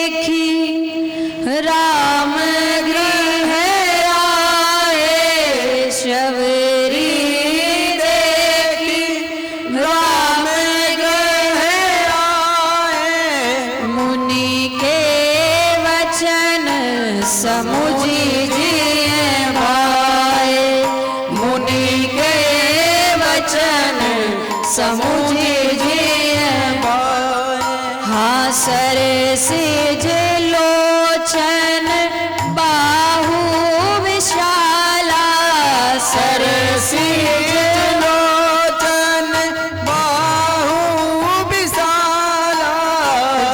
देखी राम गृह आए, शबरी देखी राम गृह आए, मुनि के वचन समुझिए भाए, मुनि के वचन समुझिए भाए। हाँ सरसिज लोचन बाहु विशाला, सरसिज लोचन बाहु विशाला,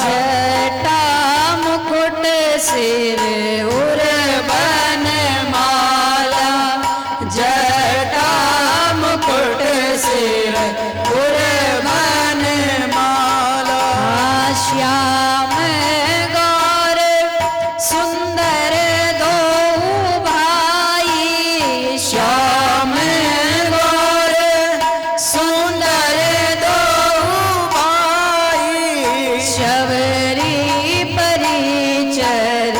जटा मुकुट सिर उर बन माला, जटा मुकुट सिर उर बन माला। श्याम गौर सुंदर दो भाई, श्याम गौर सुंदर दो भाई, शबरी परिचर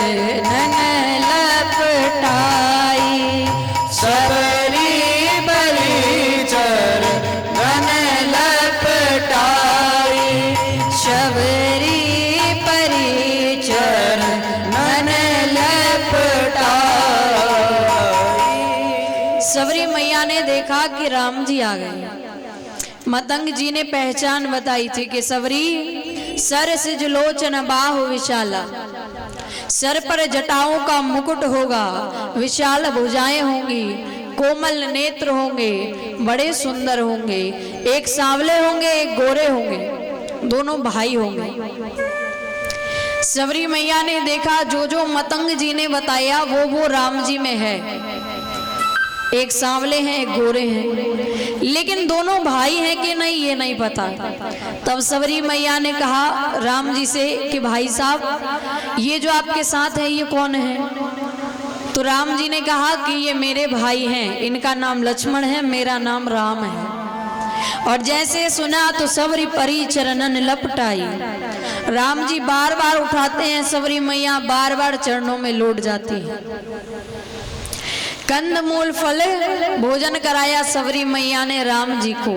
नन लपटाई, शबरी परिचर नन लपटाई, शबरी परिचर नन लपटाई। सबरी मैया ने देखा कि राम जी आ गए। मतंग जी ने पहचान बताई थी कि सबरी सर सिज लोचन बाहु विशाला, सर पर जटाओं का मुकुट होगा, विशाल भुजाएं होंगी, कोमल नेत्र होंगे, बड़े सुंदर होंगे, एक सांवले होंगे एक गोरे होंगे, दोनों भाई होंगे। सबरी मैया ने देखा जो जो मतंग जी ने बताया वो राम जी में है, एक सांवले हैं एक गोरे हैं, लेकिन दोनों भाई हैं कि नहीं ये नहीं पता। तब सबरी मैया ने कहा राम जी से कि भाई साहब ये जो आपके साथ है ये कौन है? तो राम जी ने कहा कि ये मेरे भाई हैं, इनका नाम लक्ष्मण है, मेरा नाम राम है। और जैसे सुना तो सबरी परी चरणन लपटाई, राम जी बार बार उठाते हैं, सबरी मैया बार बार चरणों में लौट जाती है। कंद मूल फल भोजन कराया सबरी मैया ने राम जी को,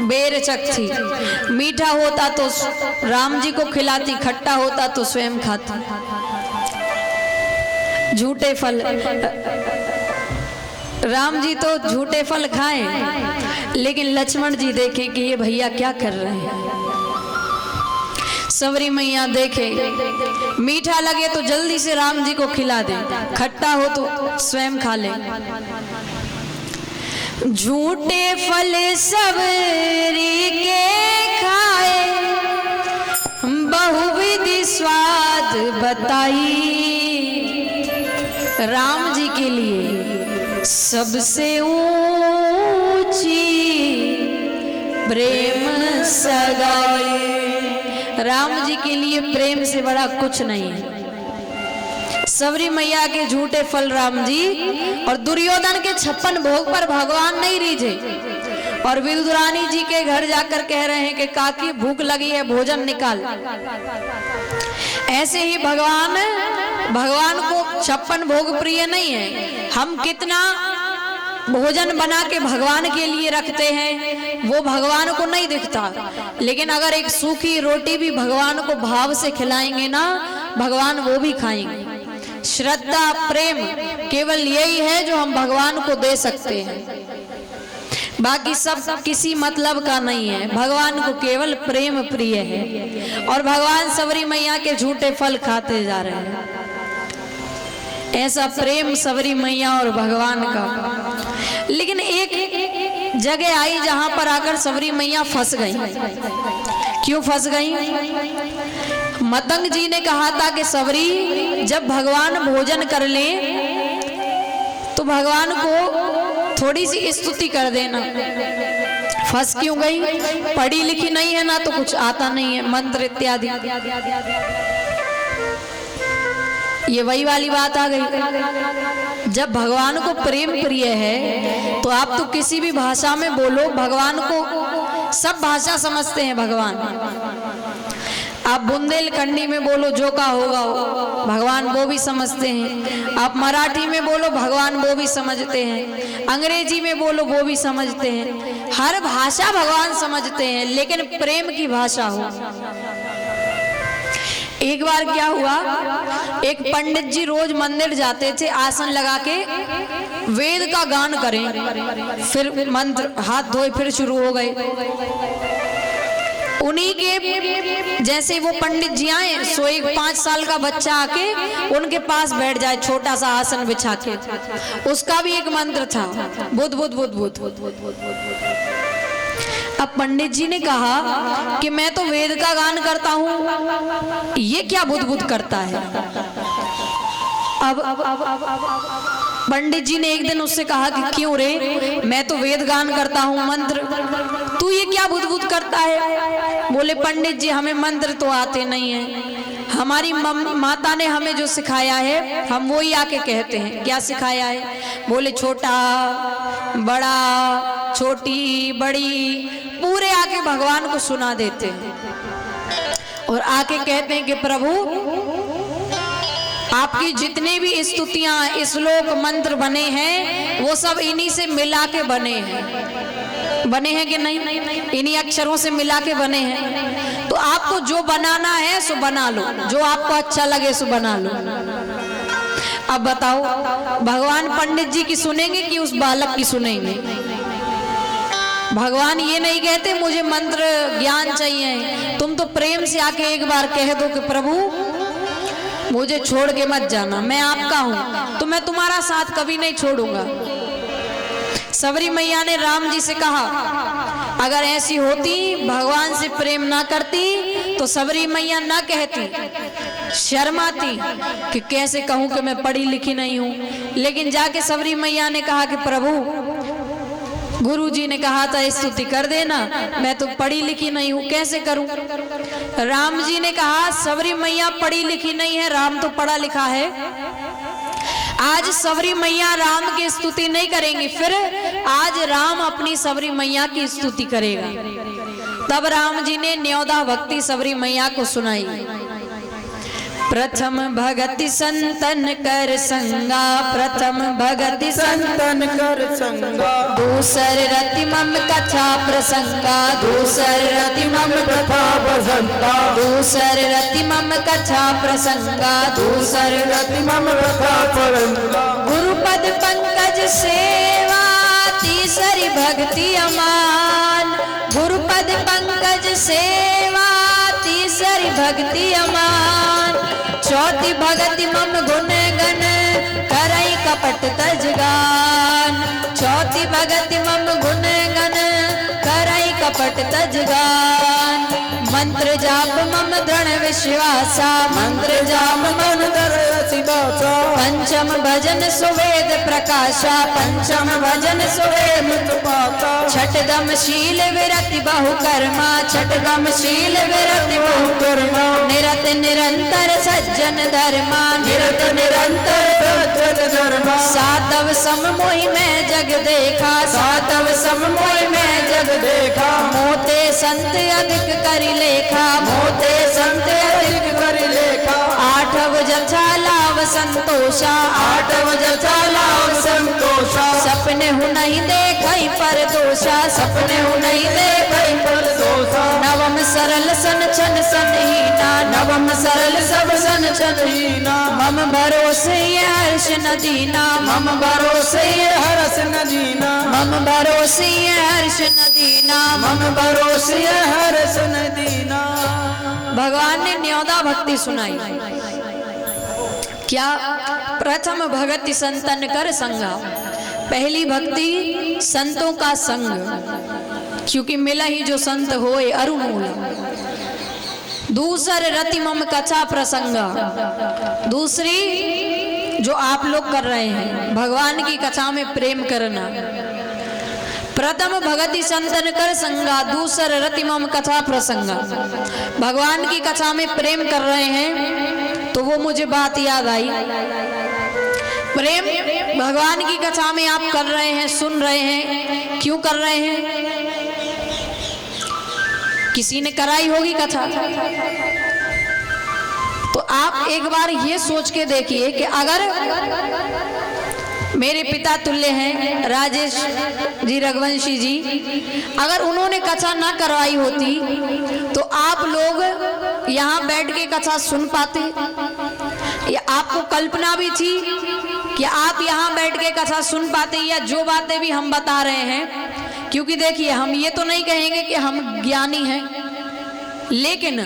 बेर चखी, मीठा होता तो राम जी को खिलाती, खट्टा होता तो स्वयं खाती। झूठे फल, राम जी तो झूठे फल खाएं, लेकिन लक्ष्मण जी देखें कि ये भैया क्या कर रहे हैं। सबरी मैया देखे मीठा लगे तो जल्दी से राम जी को खिला दे, खट्टा हो तो स्वयं खा ले। झूठे फल सबरी के खाए, बहुविधि स्वाद बताई, राम जी के लिए सबसे ऊंची प्रेम सगाई। राम जी के लिए प्रेम से बड़ा कुछ नहीं है। सबरी मैया के झूठे फल राम जी और दुर्योधन के 56 भोग पर भगवान नहीं रीझे, और विदुरानी जी के घर जाकर कह रहे हैं कि काकी भूख लगी है, भोजन निकाल। ऐसे ही भगवान को 56 भोग प्रिय नहीं है। हम कितना भोजन बना के भगवान के लिए रखते हैं वो भगवान को नहीं दिखता, लेकिन अगर एक सूखी रोटी भी भगवान को भाव से खिलाएंगे ना, भगवान वो भी खाएंगे। श्रद्धा प्रेम केवल यही है जो हम भगवान को दे सकते हैं, बाकी सब किसी मतलब का नहीं है। भगवान को केवल प्रेम प्रिय है, और भगवान सबरी मैया के झूठे फल खाते जा रहे हैं। ऐसा प्रेम सबरी मैया और भगवान का। लेकिन एक जगह आई जहां पर आकर सबरी मैया फंस गई। क्यों फंस गई? मतंग जी ने कहा था कि सबरी जब भगवान भोजन कर ले तो भगवान को थोड़ी सी स्तुति कर देना। फंस क्यों गई? पढ़ी लिखी नहीं है ना, तो कुछ आता नहीं है मंत्र इत्यादि। ये वही वाली बात आ गई। जब भगवान को प्रेम प्रिय है तो आप तो किसी भी भाषा में बोलो, भगवान को सब भाषा समझते हैं भगवान। आप बुंदेलखंडी में बोलो जो का होगा हो, भगवान वो भी समझते हैं। आप मराठी में बोलो भगवान वो भी समझते हैं। अंग्रेजी में बोलो वो भी समझते हैं। हर भाषा भगवान समझते हैं, लेकिन प्रेम की भाषा हो। एक बार क्या हुआ, एक पंडित जी रोज मंदिर जाते थे, आसन लगा के वेद का गान करें, फिर मंत्र हाथ धोए फिर शुरू हो गए। उन्हीं के जैसे वो पंडित जी आए, सो एक 5 साल का बच्चा आके उनके पास बैठ जाए, छोटा सा आसन बिछा के। उसका भी एक मंत्र था, बुध बुध बुध बुध। अब पंडित जी ने कहा कि मैं तो वेद का गान करता हूँ, ये क्या बुध बुध करता है। अब पंडित जी ने एक दिन उससे कहा कि क्यों रे, मैं तो वेद गान करता हूँ मंत्र, तू ये क्या बुध बुध करता है। बोले पंडित जी हमें मंत्र तो आते नहीं है, हमारी माता ने हमें जो सिखाया है हम वो ही आके कहते हैं। क्या सिखाया है। बोले छोटा बड़ा छोटी बड़ी पूरे आके भगवान को सुना देते हैं और आके कहते हैं कि प्रभु आपकी जितने भी स्तुतियां श्लोक मंत्र बने हैं वो सब इन्हीं से मिला के बने हैं कि नहीं, इन्हीं अक्षरों से मिला के बने हैं। तो आपको जो बनाना है सो बना लो, जो आपको अच्छा लगे सो बना लो। अब बताओ भगवान पंडित जी की सुनेंगे कि उस बालक की सुनेंगे। भगवान ये नहीं कहते मुझे मंत्र ज्ञान चाहिए, तुम तो प्रेम से आके एक बार कह दो कि प्रभु मुझे छोड़ के मत जाना, मैं आपका हूं तो मैं तुम्हारा साथ कभी नहीं छोड़ूंगा। सबरी मैया ने राम जी से कहा अगर ऐसी होती भगवान से प्रेम ना करती तो सबरी मैया ना कहती, शर्माती कि कैसे कहूं कि मैं पढ़ी लिखी नहीं हूं। लेकिन जाके सबरी मैया ने कहा कि प्रभु गुरु जी ने कहा था स्तुति कर देना, मैं तो पढ़ी लिखी नहीं हूं, कैसे करूं। राम जी ने कहा सबरी मैया पढ़ी लिखी नहीं है, राम तो पढ़ा लिखा है। आज सबरी मैया राम की स्तुति नहीं करेंगी, फिर आज राम अपनी सबरी मैया की स्तुति करेगा। तब राम जी ने न्योदा भक्ति सबरी मैया को सुनाई। प्रथम भगति संतन कर संगा, प्रथम भगति संतन कर संगा, दूसर रति मम कथा प्रसंगा, दूसर रति मम कथा प्रसंगा, दूसर रति मम कथा प्रसंगा, दूसर रति मम कथा प्रसंगा। गुरुपद पंकज सेवा तीसरी भक्ति अमान, गुरुपद पंकज सेवा तीसरी भक्ति अमान, चौथी भगति मम गुण गण करई कपट तजगान, चौथी भगति मम गुण गण करई कपट तजगान। मंत्र जाप मम दृढ़ विश्वासा, मंत्र जाप मम दृढ़ विश्वासा, पंचम भजन सुवेद प्रकाशा, पंचम भजन सुवेद प्रकाशा, छठदम शील विरति बहु कर्मा, छठदम शील विरति बहु कर्मा, निरत निरंतर सज्जन धर्मा, निरत निरंतर सज्जन धर्मा, सातव सम मोहि में जग देखा, सातव सम मोहि में जग देखा, मोते संत अधिक करि लेखा, मोते संत अधिक करि लेखा, आठव जथा लाभ संतोषा, आठव जथा लाभ संतोषा, सपने हु नहीं देखई पर दोषा, सपने हु नहीं देखई पर दोषा, नवम सरल सन छन सनहीना, नवम सरल सब सन छनहीना, मम भरोसे हर्ष न दीना, मम भरोसे हर्ष न दीना, मम भरोसे हर्ष न दीना, मम भरोसे हर्ष न दीना। भगवान ने न्योदा भक्ति सुनाई। क्या? प्रथम भगति संतन कर संगा, पहली भक्ति संतों का संग, क्योंकि मिला ही जो संत होए अरुमूल। दूसर रति मम कथा प्रसंगा, दूसरी जो आप लोग कर रहे हैं भगवान की कथा में प्रेम करना। प्रथम भगति संतन कर संगा, दूसर रति मम कथा प्रसंगा। भगवान की कथा में प्रेम कर रहे हैं तो वो मुझे बात याद आई। प्रेम भगवान की कथा में आप कर रहे हैं, सुन रहे हैं, क्यों कर रहे हैं? किसी ने कराई होगी कथा, आप एक बार ये सोच के देखिए कि अगर मेरे पिता तुल्य हैं राजेश जी रघुवंशी जी, अगर उन्होंने कथा ना करवाई होती तो आप लोग यहाँ बैठ के कथा सुन पाते? या आपको कल्पना भी थी कि आप यहाँ बैठ के कथा सुन पाते? या जो बातें भी हम बता रहे हैं, क्योंकि देखिए हम ये तो नहीं कहेंगे कि हम ज्ञानी हैं, लेकिन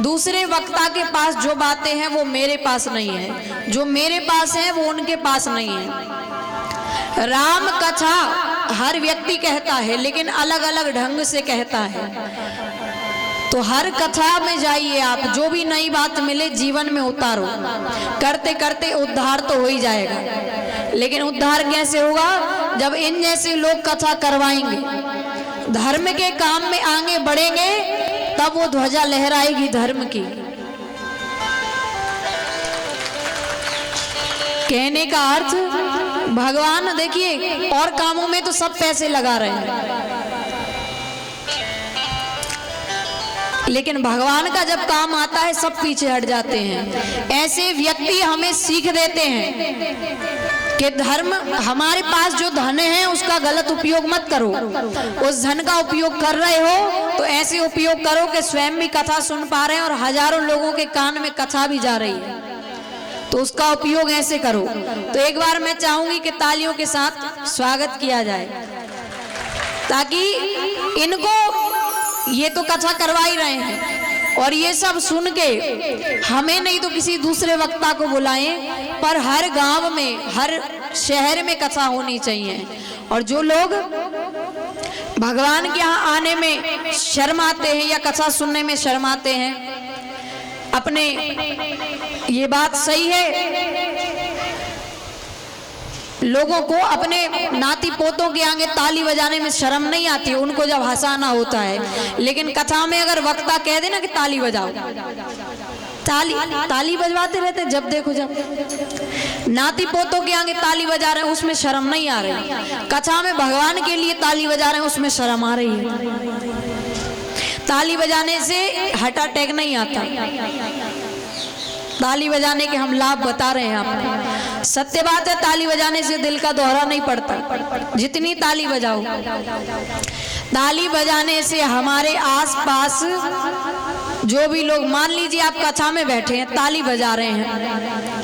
दूसरे वक्ता के पास जो बातें हैं वो मेरे पास नहीं है, जो मेरे पास है वो उनके पास नहीं है। राम कथा हर व्यक्ति कहता है, लेकिन अलग अलग ढंग से कहता है। तो हर कथा में जाइए आप, जो भी नई बात मिले जीवन में उतारो, करते करते उद्धार तो हो ही जाएगा। लेकिन उद्धार कैसे होगा? जब इन जैसे लोग कथा करवाएंगे, धर्म के काम में आगे बढ़ेंगे, तब वो ध्वजा लहराएगी धर्म की। कहने का अर्थ, भगवान देखिए और कामों में तो सब पैसे लगा रहे हैं, लेकिन भगवान का जब काम आता है सब पीछे हट जाते हैं। ऐसे व्यक्ति हमें सीख देते हैं कि धर्म, हमारे पास जो धन है उसका गलत उपयोग मत करो। उस धन का उपयोग कर रहे हो तो ऐसे उपयोग करो कि स्वयं भी कथा सुन पा रहे हैं और हजारों लोगों के कान में कथा भी जा रही है, तो उसका उपयोग ऐसे करो। तो एक बार मैं चाहूंगी कि तालियों के साथ स्वागत किया जाए, ताकि इनको, ये तो कथा करवा ही रहे हैं और ये सब सुन के हमें नहीं तो किसी दूसरे वक्ता को बुलाएं, पर हर गांव में, हर शहर में कथा होनी चाहिए। और जो लोग भगवान के यहाँ आने में शर्माते हैं या कथा सुनने में शर्माते हैं, अपने, ये बात सही है, लोगों को अपने नाती पोतों के आगे ताली बजाने में शर्म नहीं आती, उनको जब हंसाना होता है। लेकिन कथा में अगर वक्ता कह दे ना कि ताली बजाओ, ताली बजवाते रहते, जब देखो जब नाती पोतों के आगे ताली बजा रहे हैं उसमें शर्म नहीं आ रही। कथा में भगवान के लिए ताली बजा रहे हैं उसमें शर्म आ रही है। ताली बजाने से हार्ट अटैक नहीं आता, ताली बजाने के हम लाभ बता रहे हैं आपको। सत्य बात है, ताली बजाने से दिल का दौरा नहीं पड़ता, जितनी ताली बजाओ। ताली बजाने से हमारे आसपास जो भी लोग, मान लीजिए आप कथा में बैठे हैं, ताली बजा रहे हैं,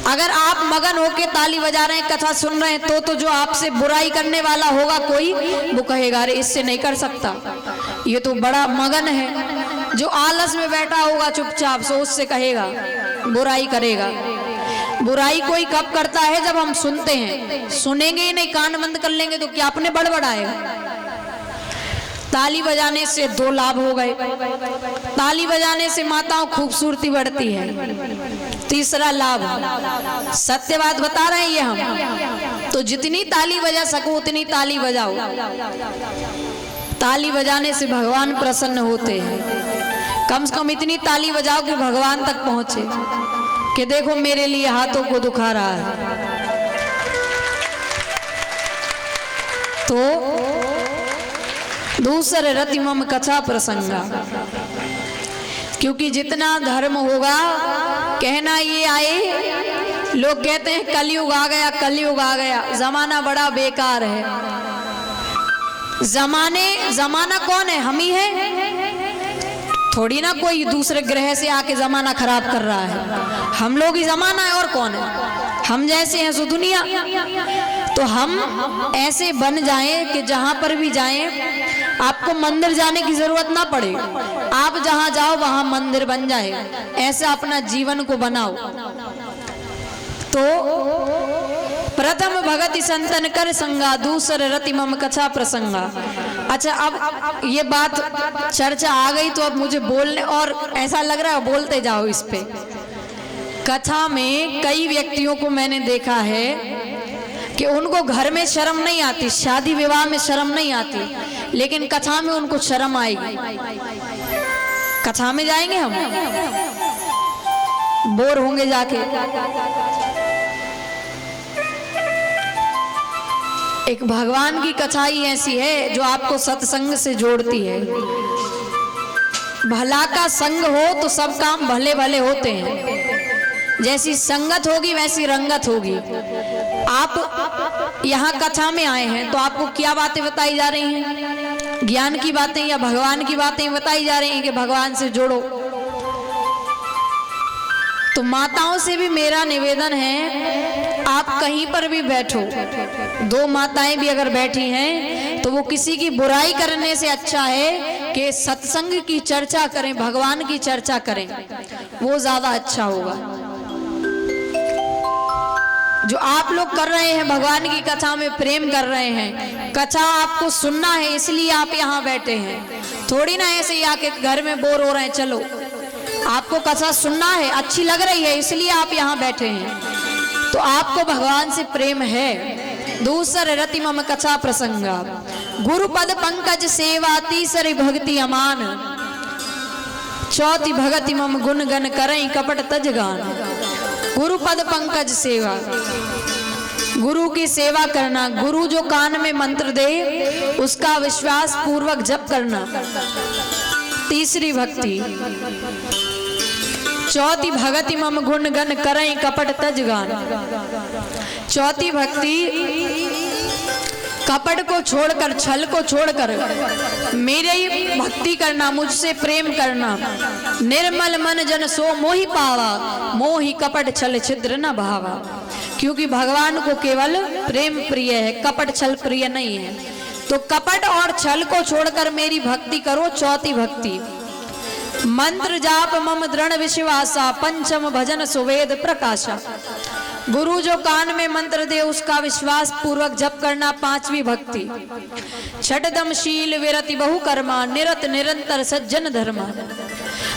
अगर आप मगन होके ताली बजा रहे हैं, कथा सुन रहे हैं, तो जो आपसे बुराई करने वाला होगा कोई, वो कहेगा अरे इससे नहीं कर सकता, ये तो बड़ा मगन है। जो आलस में बैठा होगा चुपचाप, सो उससे कहेगा, बुराई करेगा। बुराई कोई कब करता है? जब हम सुनते हैं। सुनेंगे ही नहीं, कान बंद कर लेंगे तो क्या अपने बड़बड़ाएगा? ताली बजाने से दो लाभ हो गए। ताली बजाने से माताओं खूबसूरती बढ़ती है। तीसरा लाभ, सत्य बात बता रहे हैं ये हम, तो जितनी ताली बजा सको उतनी ताली बजाओ। ताली बजाने से भगवान प्रसन्न होते हैं। कम से कम इतनी ताली बजाओ कि भगवान तक पहुंचे कि देखो मेरे लिए हाथों को दुखा रहा है। तो दूसरे रति मम कथा प्रसंगा, क्योंकि जितना धर्म होगा, कहना ये आए, लोग कहते हैं कलयुग आ गया, कलयुग आ गया, जमाना बड़ा बेकार है। जमाना कौन है? हम ही है, थोड़ी ना कोई दूसरे ग्रह से आके जमाना खराब कर रहा है। हम लोग ही जमाना है, और कौन है? हम जैसे हैं सो दुनिया। तो हम ऐसे बन जाएं कि जहां पर भी जाएं आपको मंदिर जाने की जरूरत ना पड़े, आप जहां जाओ वहां मंदिर बन जाए। ऐसा अपना जीवन को बनाओ। तो प्रथम भगति संतन कर संगा, दूसरे रति मम कथा प्रसंगा। अच्छा, अब ये बात चर्चा आ गई तो अब मुझे बोलने, और ऐसा लग रहा है बोलते जाओ इस पे। कथा में कई व्यक्तियों को मैंने देखा है कि उनको घर में शर्म नहीं आती, शादी विवाह में शर्म नहीं आती, लेकिन कथा में उनको शर्म आएगी। कथा में जाएंगे हम, बोर होंगे जाके। एक भगवान की कथा ही ऐसी है जो आपको सत्संग से जोड़ती है। भला का संग हो तो सब काम भले भले होते हैं। जैसी संगत होगी वैसी रंगत होगी। आप यहाँ कथा में आए हैं तो आपको क्या बातें बताई जा रही हैं? ज्ञान की बातें या भगवान की बातें बताई जा रही हैं कि भगवान से जोड़ो। तो माताओं से भी मेरा निवेदन है, आप कहीं पर भी बैठो, दो माताएं भी अगर बैठी हैं तो वो किसी की बुराई करने से अच्छा है कि सत्संग की चर्चा करें, भगवान की चर्चा करें, वो ज्यादा अच्छा होगा। जो आप लोग कर रहे हैं, भगवान की कथा में प्रेम कर रहे हैं, कथा आपको सुनना है इसलिए आप यहाँ बैठे हैं, थोड़ी ना ऐसे ही आके घर में बोर हो रहे हैं। चलो, आपको कथा सुनना है, अच्छी लग रही है इसलिए आप यहाँ बैठे हैं, तो आपको भगवान से प्रेम है। दूसर रति मम कथा प्रसंगा, गुरु पद पंकज सेवा, तीसरी भक्ति अमान, चौथी भगति मम गुण गण करई कपट तज गान। गुरु पद पंकज सेवा, गुरु की सेवा करना, गुरु जो कान में मंत्र दे उसका विश्वास पूर्वक जप करना, तीसरी भक्ति। चौथी भगति मम गुण गण करई कपट तज गान, चौथी भक्ति कपट को छोड़कर, छल को छोड़कर मेरे ही भक्ति करना, मुझसे प्रेम करना। निर्मल मन जन सो मोहि पावा, मोहि कपट छल छिद्र न भावा। क्योंकि भगवान को केवल प्रेम प्रिय है, कपट छल प्रिय नहीं है। तो कपट और छल को छोड़कर मेरी भक्ति करो, चौथी भक्ति। मंत्र जाप मम दृढ़ विश्वासा, पंचम भजन सुवेद प्रकाशा। गुरु जो कान में मंत्र दे उसका विश्वास पूर्वक जप करना, पांचवी भक्ति। छठदम शील विरति बहु कर्मा, निरत निरंतर सज्जन धर्मा।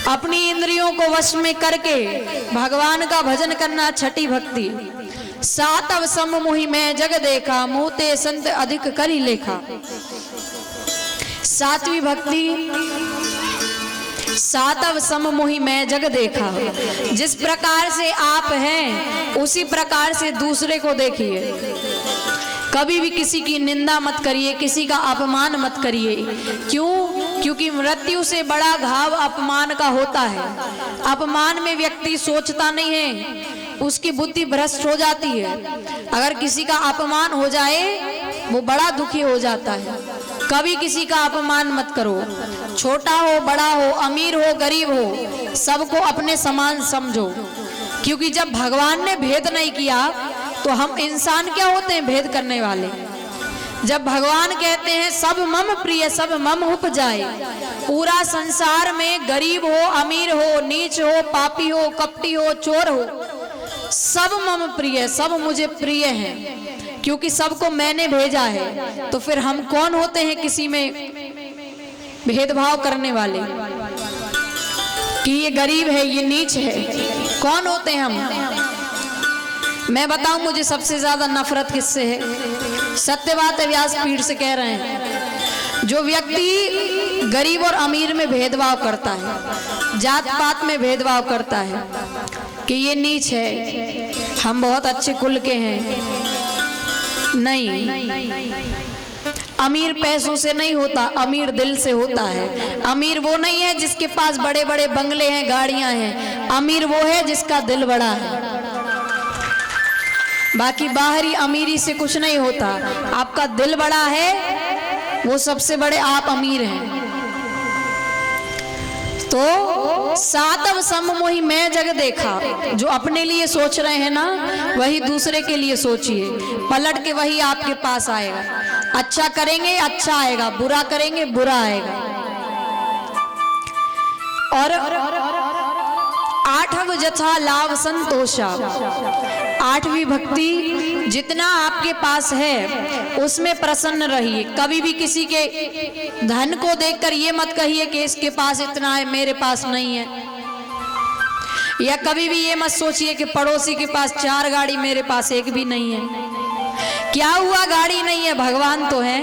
अपनी इंद्रियों को वश में करके भगवान का भजन करना, छठी भक्ति। सातव सम मोहि मैं जग देखा, मोते संत अधिक करी लेखा। सातवीं भक्ति, सातव सम मोहि मैं जग देखा। जिस प्रकार से आप हैं उसी प्रकार से दूसरे को देखिए। कभी भी किसी की निंदा मत करिए, किसी का अपमान मत करिए। क्यों? क्योंकि मृत्यु से बड़ा घाव अपमान का होता है। अपमान में व्यक्ति सोचता नहीं है, उसकी बुद्धि भ्रष्ट हो जाती है। अगर किसी का अपमान हो जाए वो बड़ा दुखी हो जाता है। कभी किसी का अपमान मत करो, छोटा हो बड़ा हो, अमीर हो गरीब हो, सबको अपने समान समझो। क्योंकि जब भगवान ने भेद नहीं किया तो हम इंसान क्या होते हैं भेद करने वाले। जब भगवान कहते हैं सब मम प्रिय सब मम उपजाए, पूरा संसार में गरीब हो अमीर हो, नीच हो पापी हो, कपटी हो, चोर हो, सब मम प्रिय, सब मुझे प्रिय है, क्योंकि सबको मैंने भेजा है। तो फिर हम कौन होते हैं किसी में भेदभाव करने वाले कि ये गरीब है ये नीच है? कौन होते हैं हम? मैं बताऊं मुझे सबसे ज्यादा नफरत किससे है? सत्य बात है, व्यासपीठ से कह रहे हैं। जो व्यक्ति गरीब और अमीर में भेदभाव करता है, जात पात में भेदभाव करता है कि ये नीच है, हम बहुत अच्छे कुल के हैं। नहीं, अमीर पैसों से नहीं होता, अमीर दिल से होता है। अमीर वो नहीं है जिसके पास बड़े बड़े बंगले हैं, गाड़ियां हैं। अमीर वो है जिसका दिल बड़ा है। बाकी बाहरी अमीरी से कुछ नहीं होता। आपका दिल बड़ा है वो सबसे बड़े आप अमीर हैं। तो सातव सम मोहि मैं जग देखा, जो अपने लिए सोच रहे हैं ना वही दूसरे के लिए सोचिए, पलट के वही आपके पास आएगा। अच्छा करेंगे अच्छा आएगा, बुरा करेंगे बुरा आएगा। और आठव जथा लाभ संतोषा, आठवीं भक्ति, जितना आपके पास है उसमें प्रसन्न रहिए। कभी भी किसी के धन को देखकर ये मत कहिए कि इसके पास इतना है मेरे पास नहीं है, या कभी भी ये मत सोचिए कि पड़ोसी के पास 4 गाड़ी मेरे पास एक भी नहीं है। क्या हुआ गाड़ी नहीं है, भगवान तो है।